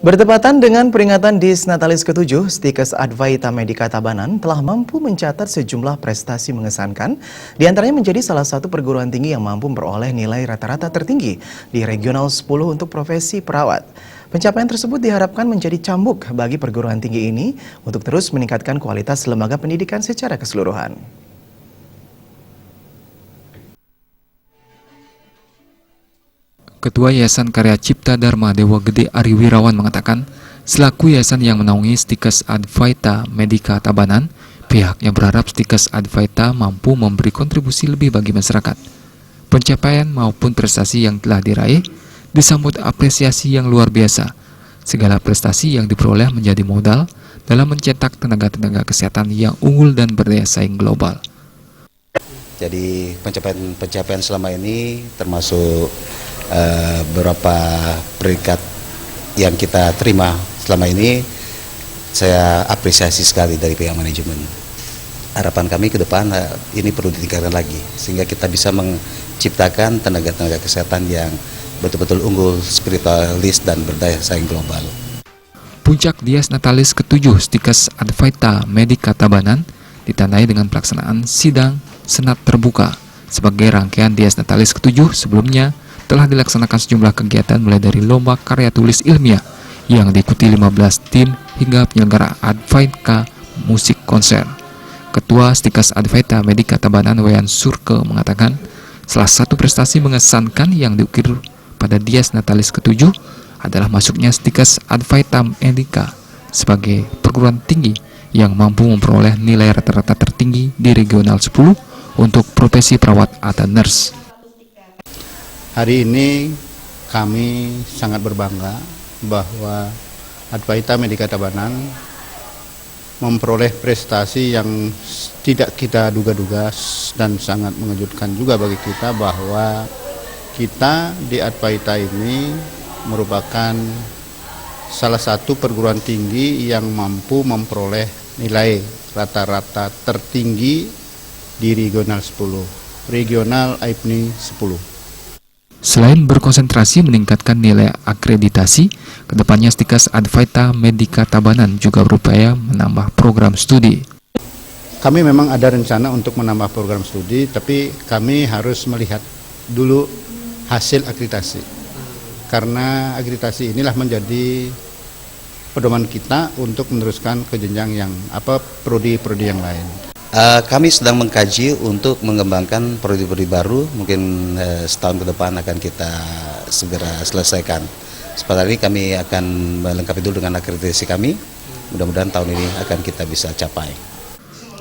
Bertepatan dengan peringatan Dies Natalis ke-7, Stikes Advaita Medica Tabanan telah mampu mencatat sejumlah prestasi mengesankan, diantaranya menjadi salah satu perguruan tinggi yang mampu memperoleh nilai rata-rata tertinggi di Regional 10 untuk profesi perawat. Pencapaian tersebut diharapkan menjadi cambuk bagi perguruan tinggi ini untuk terus meningkatkan kualitas lembaga pendidikan secara keseluruhan. Ketua Yayasan Karya Cipta Dharma Dewa Gede Ari Wirawan mengatakan, selaku yayasan yang menaungi Stikes Advaita Medica Tabanan, pihaknya berharap Stikes Advaita mampu memberi kontribusi lebih bagi masyarakat. Pencapaian maupun prestasi yang telah diraih disambut apresiasi yang luar biasa. Segala prestasi yang diperoleh menjadi modal dalam mencetak tenaga-tenaga kesehatan yang unggul dan berdaya saing global. Jadi pencapaian selama ini termasuk beberapa peringkat yang kita terima selama ini, saya apresiasi sekali dari pihak manajemen. Harapan kami ke depan ini perlu ditingkatkan lagi sehingga kita bisa menciptakan tenaga-tenaga kesehatan yang betul-betul unggul, spiritualis dan berdaya saing global. Puncak Dies Natalis ke-7 Stikes Advaita Medica Tabanan ditandai dengan pelaksanaan sidang senat terbuka. Sebagai rangkaian Dies Natalis ke-7 sebelumnya telah dilaksanakan sejumlah kegiatan mulai dari lomba karya tulis ilmiah yang diikuti 15 tim hingga penyelenggara Advaita musik konser. Ketua Stikes Advaita Medica Tabanan Wayan Surke mengatakan, salah satu prestasi mengesankan yang diukir pada Dies Natalis ke-7 adalah masuknya Stikes Advaita Medica sebagai perguruan tinggi yang mampu memperoleh nilai rata-rata tertinggi di Regional 10 untuk profesi perawat atau nurse. Hari ini kami sangat berbangga bahwa Advaita Medica Tabanan memperoleh prestasi yang tidak kita duga-duga dan sangat mengejutkan juga bagi kita, bahwa kita di Advaita ini merupakan salah satu perguruan tinggi yang mampu memperoleh nilai rata-rata tertinggi di Regional 10, Regional AIPNI 10. Selain berkonsentrasi meningkatkan nilai akreditasi, kedepannya Stikes Advaita Medica Tabanan juga berupaya menambah program studi. Kami memang ada rencana untuk menambah program studi, tapi kami harus melihat dulu hasil akreditasi. Karena akreditasi inilah menjadi pedoman kita untuk meneruskan ke jenjang yang prodi-prodi yang lain. Kami sedang mengkaji untuk mengembangkan prodi-prodi baru, mungkin setahun ke depan akan kita segera selesaikan. Sebentar ini kami akan melengkapi dulu dengan akreditasi kami, mudah-mudahan tahun ini akan kita bisa capai.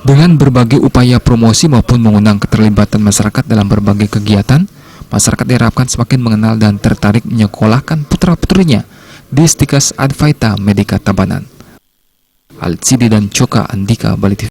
Dengan berbagai upaya promosi maupun mengundang keterlibatan masyarakat dalam berbagai kegiatan, masyarakat diharapkan semakin mengenal dan tertarik menyekolahkan putra-putrinya di Stikes Advaita Medica Tabanan. Alid Sidi dan Coka Andika, Bali TV.